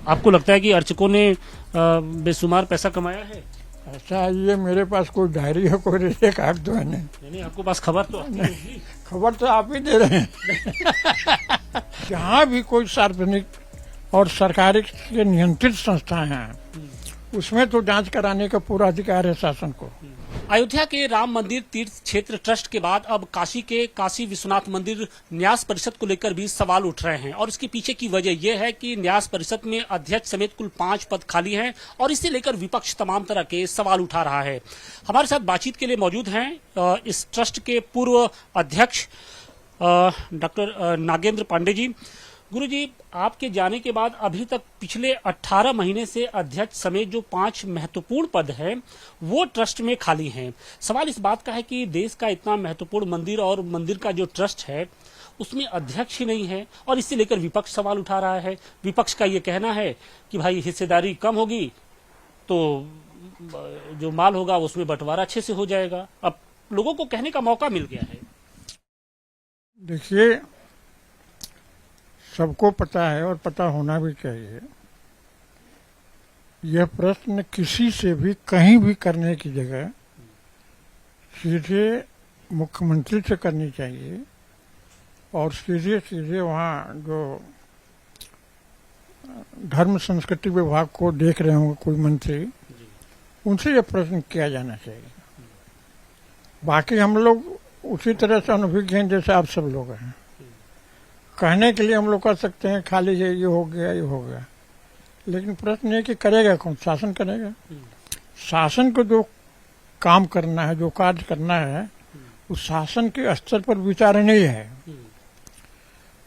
आपको लगता है कि अर्चकों ने बेशुमार पैसा कमाया है? ऐसा ये मेरे पास कोई डायरी है, कोई रिकॉर्ड तो है नहीं। नहीं, आपको पास खबर तो आती होगी। खबर तो आप ही दे रहे हैं। जहाँ भी कोई सार्वजनिक और सरकारी से नियंत्रित संस्थाएं हैं उसमें तो जांच कराने का पूरा अधिकार है शासन को। अयोध्या के राम मंदिर तीर्थ क्षेत्र ट्रस्ट के बाद अब काशी के काशी विश्वनाथ मंदिर न्यास परिषद को लेकर भी सवाल उठ रहे हैं और इसके पीछे की वजह यह है कि न्यास परिषद में अध्यक्ष समेत कुल 5 पद खाली हैं और इसे लेकर विपक्ष तमाम तरह के सवाल उठा रहा है। हमारे साथ बातचीत के लिए मौजूद हैं इस ट्रस्ट के पूर्व अध्यक्ष डॉक्टर नागेंद्र पांडे जी। गुरुजी, आपके जाने के बाद अभी तक पिछले 18 महीने से अध्यक्ष समेत जो 5 महत्वपूर्ण पद हैं वो ट्रस्ट में खाली हैं। सवाल इस बात का है कि देश का इतना महत्वपूर्ण मंदिर और मंदिर का जो ट्रस्ट है उसमें अध्यक्ष ही नहीं है और इससे लेकर विपक्ष सवाल उठा रहा है। विपक्ष का ये कहना है कि भाई हिस्सेदारी कम होगी तो जो माल होगा उसमें बंटवारा अच्छे से हो जाएगा। अब लोगों को कहने का मौका मिल गया है। देखिए, सबको पता है और पता होना भी चाहिए, यह प्रश्न किसी से भी कहीं भी करने की जगह सीधे मुख्यमंत्री से करनी चाहिए और सीधे सीधे वहाँ जो धर्म संस्कृति विभाग को देख रहे होंगे कोई मंत्री, उनसे यह प्रश्न किया जाना चाहिए। बाकी हम लोग उसी तरह से अनुभवी हैं जैसे आप सब लोग हैं। कहने के लिए हम लोग कह सकते हैं खाली है, ये हो गया ये हो गया, लेकिन प्रश्न है कि करेगा कौन? शासन करेगा। शासन को जो काम करना है, जो कार्य करना है, उस शासन के स्तर पर विचार नहीं है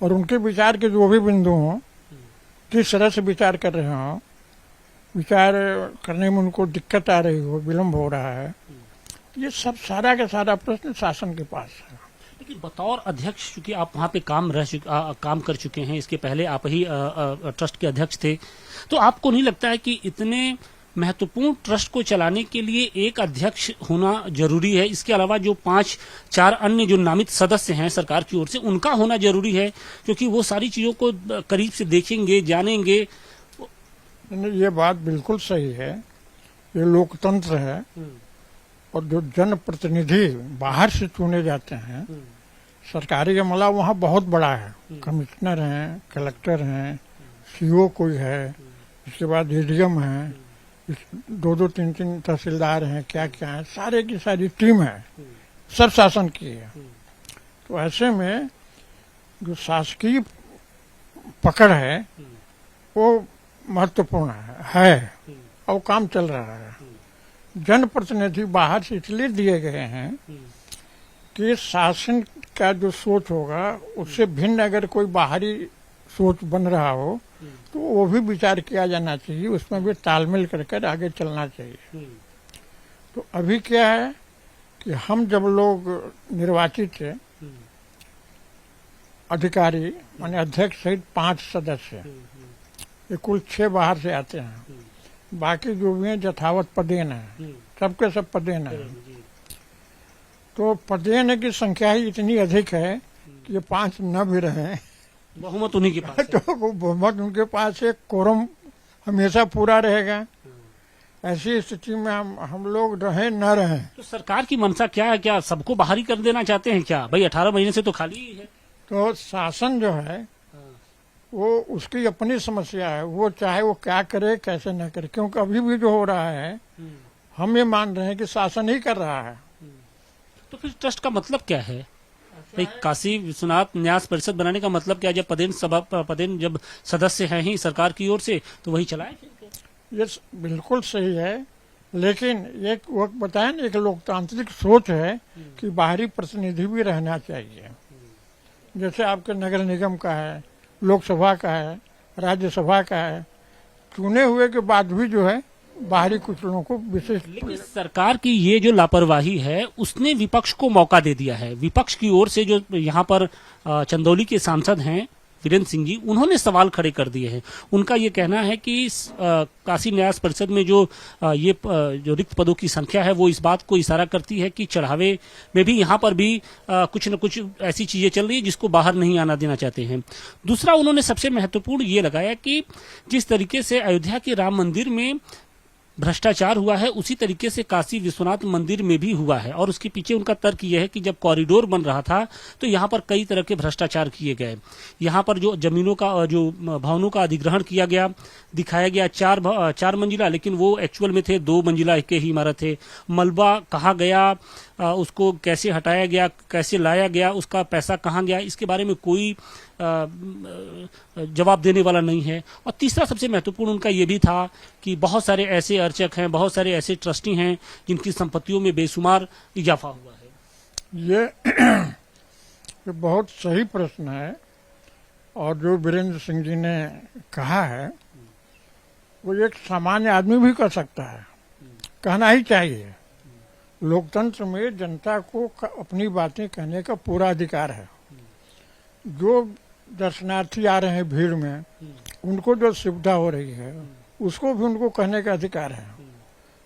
और उनके विचार के जो भी बिंदु हों, किस तरह से विचार कर रहे हों, विचार करने में उनको दिक्कत आ रही हो, विलम्ब हो रहा है, ये सब सारा का सारा प्रश्न शासन के पास है। लेकिन बतौर अध्यक्ष, चूंकि आप वहाँ पे काम कर चुके हैं, इसके पहले आप ही ट्रस्ट के अध्यक्ष थे, तो आपको नहीं लगता है कि इतने महत्वपूर्ण ट्रस्ट को चलाने के लिए एक अध्यक्ष होना जरूरी है? इसके अलावा जो 5-4 अन्य जो नामित सदस्य हैं सरकार की ओर से, उनका होना जरूरी है, क्योंकि वो सारी चीजों को करीब से देखेंगे, जानेंगे। ये बात बिल्कुल सही है। ये लोकतंत्र है और जो जनप्रतिनिधि बाहर से चुने जाते हैं, सरकारी अमला वहाँ बहुत बड़ा है। कमिश्नर हैं, कलेक्टर हैं, सीओ कोई है, इसके बाद एडीएम है, 2-2, 3-3 तहसीलदार हैं, क्या क्या है, सारे की सारी टीम है, सब शासन की है। तो ऐसे में जो शासकीय पकड़ है वो महत्वपूर्ण है और काम चल रहा है। जनप्रतिनिधि बाहर से इसलिए दिए गए हैं कि शासन का जो सोच होगा उससे भिन्न अगर कोई बाहरी सोच बन रहा हो तो वो भी विचार किया जाना चाहिए, उसमें भी तालमेल करके आगे चलना चाहिए। तो अभी क्या है कि हम जब लोग निर्वाचित थे, अधिकारी माने अध्यक्ष सहित 5 सदस्य, ये कुल 6 बाहर से आते हैं, बाकी जो भी हैं यथावत पदेन है, सबके सब पदेन है। तो पदेन की संख्या ही इतनी अधिक है कि ये 5 न भी रहे, बहुमत उन्हीं के पास है। तो बहुमत उनके पास है, कोरम हमेशा पूरा रहेगा। ऐसी स्थिति में हम लोग रहे न रहे। तो सरकार की मंशा क्या है? क्या सबको बाहर ही कर देना चाहते हैं क्या? भाई 18 महीने से तो खाली ही है। तो शासन जो है वो उसकी अपनी समस्या है, वो चाहे वो क्या करे कैसे न करे, क्योंकि अभी भी जो हो रहा है हम ये मान रहे हैं कि शासन ही कर रहा है। तो फिर ट्रस्ट का मतलब क्या है? भाई काशी विश्वनाथ न्यास परिषद बनाने का मतलब क्या? जब पदेन जब सदस्य हैं ही सरकार की ओर से, तो वही चलाए। ये बिल्कुल सही है, लेकिन एक वक्त बताया ना, एक लोकतांत्रिक सोच है कि बाहरी प्रतिनिधि भी रहना चाहिए। जैसे आपके नगर निगम का है, लोकसभा का है, राज्यसभा का है, चुने हुए के बाद भी जो है बाहरी कुछ लोगों को विशेष। लेकिन सरकार की ये जो लापरवाही है उसने विपक्ष को मौका दे दिया है। विपक्ष की ओर से जो यहाँ पर चंदौली के सांसद हैं वीरेंद्र सिंह जी, उन्होंने सवाल खड़े कर दिए हैं। उनका ये कहना है कि काशी न्यास परिषद में जो जो रिक्त पदों की संख्या है वो इस बात को इशारा करती है कि चढ़ावे में भी यहाँ पर भी कुछ न कुछ ऐसी चीजें चल रही है जिसको बाहर नहीं आना देना चाहते हैं। दूसरा, उन्होंने सबसे महत्वपूर्ण ये लगाया कि जिस तरीके से अयोध्या के राम मंदिर में भ्रष्टाचार हुआ है उसी तरीके से काशी विश्वनाथ मंदिर में भी हुआ है, और उसके पीछे उनका तर्क यह है कि जब कॉरिडोर बन रहा था तो यहाँ पर कई तरह के भ्रष्टाचार किए गए। यहाँ पर जो जमीनों का जो भवनों का अधिग्रहण किया गया, दिखाया गया चार मंजिला, लेकिन वो एक्चुअल में थे 2 मंजिला के ही इमारत थे। मलबा कहाँ गया, उसको कैसे हटाया गया, कैसे लाया गया, उसका पैसा कहाँ गया, इसके बारे में कोई जवाब देने वाला नहीं है। और तीसरा सबसे महत्वपूर्ण उनका ये भी था कि बहुत सारे ऐसे अर्चक हैं, बहुत सारे ऐसे ट्रस्टी हैं जिनकी संपत्तियों में बेशुमार इजाफा हुआ है। ये बहुत सही प्रश्न है, और जो वीरेंद्र सिंह जी ने कहा है वो एक सामान्य आदमी भी कर सकता है, कहना ही चाहिए। लोकतंत्र में जनता को अपनी बातें कहने का पूरा अधिकार है। जो दर्शनार्थी आ रहे हैं भीड़ में, उनको जो सुविधा हो रही है उसको भी उनको कहने का अधिकार है।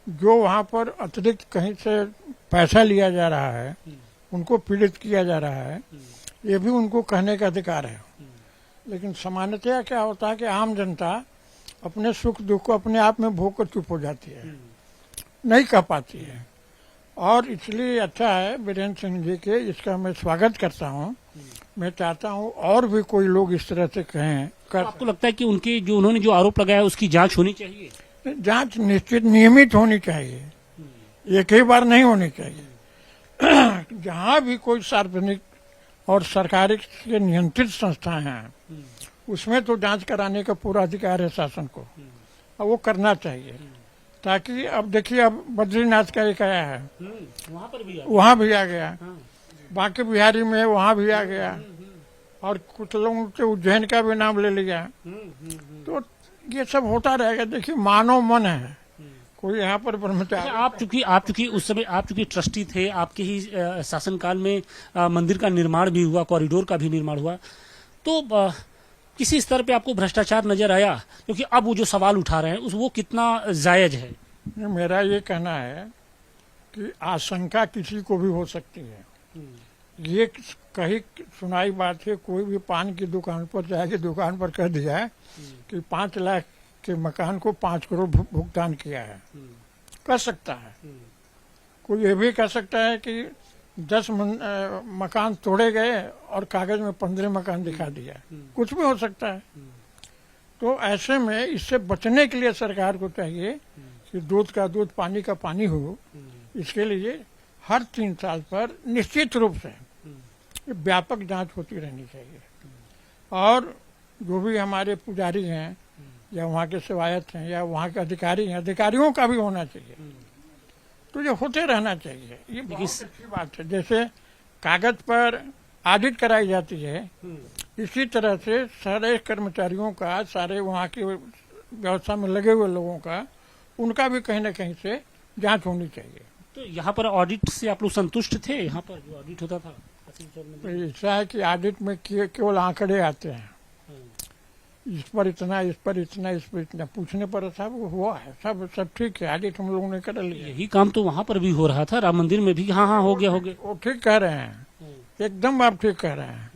जो वहाँ पर अतिरिक्त कहीं से पैसा लिया जा रहा है, उनको पीड़ित किया जा रहा है, ये भी उनको कहने का अधिकार है। लेकिन सामान्यतया क्या होता है कि आम जनता अपने सुख दुख को अपने आप में भोग कर चुप हो जाती है, नहीं कह पाती है। और इसलिए अच्छा है वीरेंद्र सिंह जी के, इसका मैं स्वागत करता हूँ। मैं चाहता हूँ और भी कोई लोग इस तरह से कहें। तो आपको लगता है कि उनके जो उन्होंने जो आरोप लगाया उसकी जांच होनी चाहिए? जांच निश्चित नियमित होनी चाहिए, एक ही बार नहीं होनी चाहिए। जहाँ भी कोई सार्वजनिक और सरकारी के नियंत्रित संस्थाएं हैं उसमें तो जांच कराने का पूरा अधिकार है शासन को, और वो करना चाहिए। ताकि अब देखिए, अब बद्रीनाथ का एक आया है, वहाँ भी आ गया, बांके बिहारी में वहाँ भी आ गया, और कुछ लोगों के उज्जैन का भी नाम ले लिया। तो ये सब होता रहेगा। देखिए, मानव मन है, कोई यहाँ पर ब्रह्मचारी। आप चूंकि उस समय आप चूंकि ट्रस्टी थे, आपके ही शासनकाल में मंदिर का निर्माण भी हुआ, कॉरिडोर का भी निर्माण हुआ, तो किसी स्तर पे आपको भ्रष्टाचार नजर आया? क्योंकि अब वो जो सवाल उठा रहे हैं वो कितना जायज है? मेरा ये कहना है कि आशंका किसी को भी हो सकती है। ये कहीं सुनाई बात है, कोई भी पान की दुकान पर जाके दुकान पर कह दिया कि 5 लाख के मकान को 5 करोड़ भुगतान किया है, कर सकता है। कोई ये भी कह सकता है कि 10 मकान तोड़े गए और कागज में 15 मकान दिखा दिया, कुछ भी हो सकता है। तो ऐसे में इससे बचने के लिए सरकार को चाहिए कि दूध का दूध, पानी का पानी हो। इसके लिए हर 3 साल पर निश्चित रूप से व्यापक जांच होती रहनी चाहिए। और जो भी हमारे पुजारी हैं या वहाँ के सेवायत हैं या वहाँ के अधिकारी हैं, अधिकारियों का भी होना चाहिए। तो ये होते रहना चाहिए, ये बहुत अच्छी बात है। जैसे कागज पर ऑडिट कराई जाती है, इसी तरह से सारे कर्मचारियों का, सारे वहाँ की व्यवस्था में लगे हुए लोगों का, उनका भी कहीं न कहीं से जांच होनी चाहिए। तो यहाँ पर ऑडिट से आप लोग संतुष्ट थे? यहाँ पर जो ऑडिट होता था ऐसा है कि ऑडिट में केवल आंकड़े आते हैं, इस पर इतना, इस पर इतना, इस पर इतना, पूछने पर सब हुआ है, सब ठीक है। ऑडिट हम लोगों ने कर लिया। यही काम तो वहाँ पर भी हो रहा था, राम मंदिर में भी। हाँ, हो गया। वो ठीक कह रहे हैं, एकदम आप ठीक कह रहे हैं।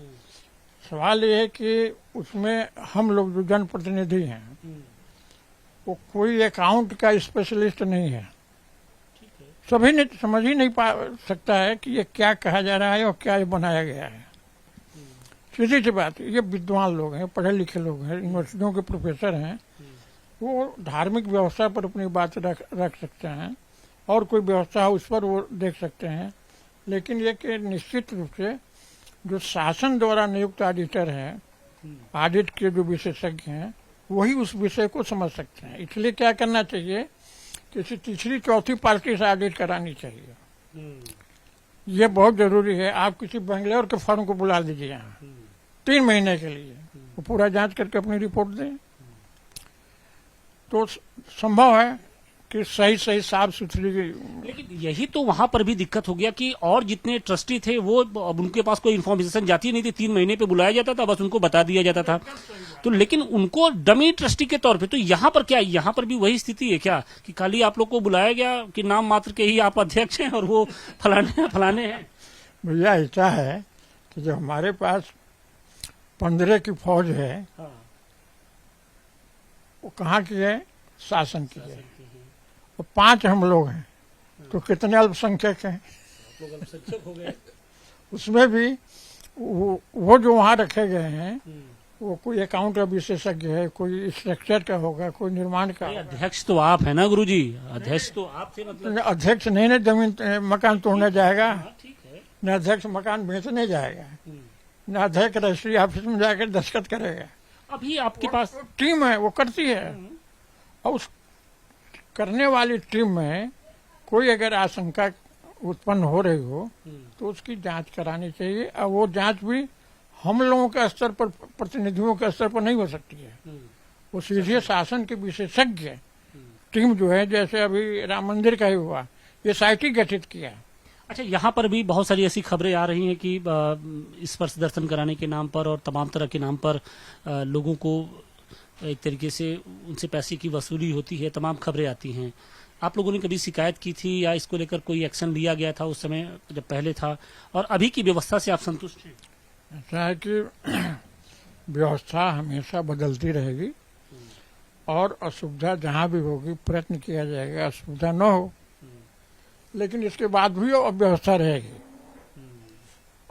सवाल ये है कि उसमें हम लोग जो जनप्रतिनिधि हैं वो कोई अकाउंट का स्पेशलिस्ट नहीं है। सभी ने समझ ही नहीं पा सकता है कि ये क्या कहा जा रहा है और क्या ये बनाया गया है। सीधी सी बात है, ये विद्वान लोग हैं, पढ़े लिखे लोग हैं, यूनिवर्सिटियों के प्रोफेसर हैं, वो धार्मिक व्यवस्था पर अपनी बात रख सकते हैं और कोई व्यवस्था है उस पर वो देख सकते हैं। लेकिन ये कि निश्चित रूप से जो शासन द्वारा नियुक्त ऑडिटर हैं, ऑडिट के जो विशेषज्ञ हैं, वही उस विषय को समझ सकते हैं। इसलिए क्या करना चाहिए, किसी तीसरी चौथी पार्टी से ऑडिट करानी चाहिए। ये बहुत जरूरी है। आप किसी बेंगलोर के फर्म को बुला दीजिए यहाँ 3 महीने के लिए, वो पूरा जांच करके अपनी रिपोर्ट दें, तो संभव है कि सही सही साफ सुथरी। लेकिन यही तो वहां पर भी दिक्कत हो गया कि और जितने ट्रस्टी थे वो अब उनके पास कोई इन्फॉर्मेशन जाती नहीं थी, 3 महीने पे बुलाया जाता था, बस उनको बता दिया जाता था। तो लेकिन उनको डमी ट्रस्टी के तौर पे, तो यहाँ पर क्या, यहाँ पर भी वही स्थिति है क्या कि खाली आप लोग को बुलाया गया कि नाम मात्र के ही आप अध्यक्ष हैं और वो फलाने हैं? भैया ऐसा है कि जो हमारे पास 15 की फौज है, हाँ, वो कहाँ की है? शासन की है। और 5 हम लोग हैं, तो कितने अल्पसंख्यक हैं? लोग अल्पसंख्यक हो गए। उसमें भी वो जो वहाँ रखे गए हैं, वो कोई अकाउंट का विशेषज्ञ है, कोई स्ट्रक्चर का होगा, कोई निर्माण का होगा। अध्यक्ष तो आप है ना गुरुजी, अध्यक्ष तो आप थे मतलब। अध्यक्ष नहीं ना जमीन मकान तोड़ने जाएगा, हाँ, ठीक है। न अध्यक्ष मकान बेचने जाएगा, न अध्यक्ष रजिस्ट्री ऑफिस में जाकर दस्तखत करेगा। अभी आपके पास टीम है, वो करती है। और उस करने वाली टीम में कोई अगर आशंका उत्पन्न हो रही हो तो उसकी जांच करानी चाहिए। और वो जांच भी हम लोगों के स्तर पर, प्रतिनिधियों के स्तर पर नहीं हो सकती है। वो सीधे शासन के विशेषज्ञ टीम जो है, जैसे अभी राम मंदिर का ही हुआ, ये SIT गठित किया। अच्छा, यहाँ पर भी बहुत सारी ऐसी खबरें आ रही हैं कि स्पर्श दर्शन कराने के नाम पर और तमाम तरह के नाम पर लोगों को एक तरीके से उनसे पैसे की वसूली होती है, तमाम खबरें आती हैं। आप लोगों ने कभी शिकायत की थी या इसको लेकर कोई एक्शन लिया गया था उस समय जब पहले था, और अभी की व्यवस्था से आप संतुष्ट हैं? ऐसा है कि व्यवस्था हमेशा बदलती रहेगी और असुविधा जहाँ भी होगी प्रयत्न किया जाएगा असुविधा न हो, लेकिन इसके बाद भी व्यवस्था रहेगी।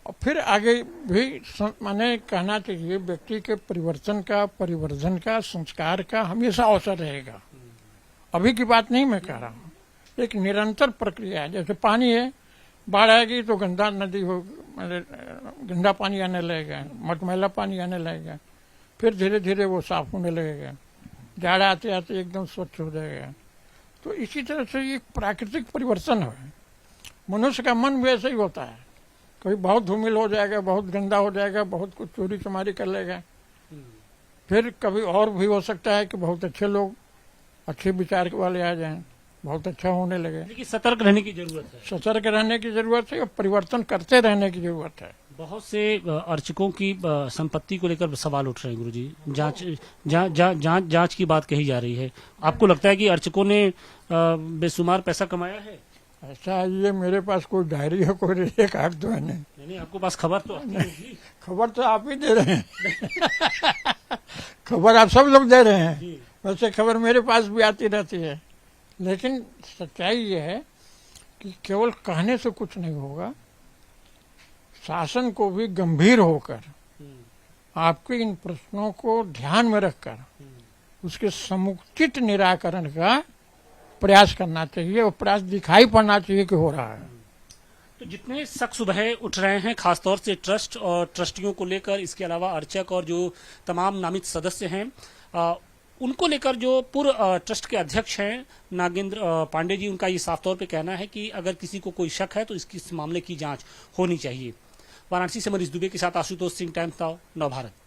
और फिर आगे भी माने कहना चाहिए, व्यक्ति के परिवर्तन का, परिवर्धन का, संस्कार का हमेशा अवसर रहेगा। अभी की बात नहीं मैं कह रहा हूँ, एक निरंतर प्रक्रिया है। जैसे पानी है, बाढ़ आएगी तो गंदा नदी हो, गंदा पानी आने लगेगा, मटमैला पानी आने लगेगा, फिर धीरे धीरे वो साफ होने लगेगा, जाड़ा आते आते एकदम स्वच्छ हो जाएगा। तो इसी तरह से ये प्राकृतिक परिवर्तन है। मनुष्य का मन भी ऐसे ही होता है, कभी बहुत धूमिल हो जाएगा, बहुत गंदा हो जाएगा, बहुत कुछ चोरी चमारी कर लेगा, फिर कभी और भी हो सकता है कि बहुत अच्छे लोग, अच्छे विचार वाले आ जाएं, बहुत अच्छा होने लगे। लेकिन सतर्क रहने की जरूरत है। सतर्क रहने की जरूरत है और परिवर्तन करते रहने की जरूरत है। बहुत से अर्चकों की संपत्ति को लेकर सवाल उठ रहे हैं गुरुजी, जांच की बात कही जा रही है। आपको लगता है कि अर्चकों ने बेशुमार पैसा कमाया है? ऐसा है, ये मेरे पास कोई डायरी है, कोई रेडियो कार्ड तो है नहीं, आपके पास खबर तो आती होगी। खबर तो आप ही दे रहे हैं खबर आप सब लोग दे रहे हैं, वैसे खबर मेरे पास भी आती रहती है। लेकिन सच्चाई ये है कि केवल कहने से कुछ नहीं होगा, शासन को भी गंभीर होकर आपके इन प्रश्नों को ध्यान में रखकर उसके समुचित निराकरण का प्रयास करना चाहिए और प्रयास दिखाई पड़ना चाहिए कि हो रहा है। तो जितने शक सुबह उठ रहे हैं खासतौर से ट्रस्ट और ट्रस्टियों को लेकर, इसके अलावा अर्चक और जो तमाम नामित सदस्य हैं उनको लेकर, जो पूर्व ट्रस्ट के अध्यक्ष हैं नागेंद्र पांडे जी, उनका ये साफ तौर पे कहना है कि अगर किसी को कोई शक है तो इस मामले की जांच होनी चाहिए। वाराणसी से मनीष दुबे के साथ आशुतोष सिंह, टाइम्स नाउ, नवभारत।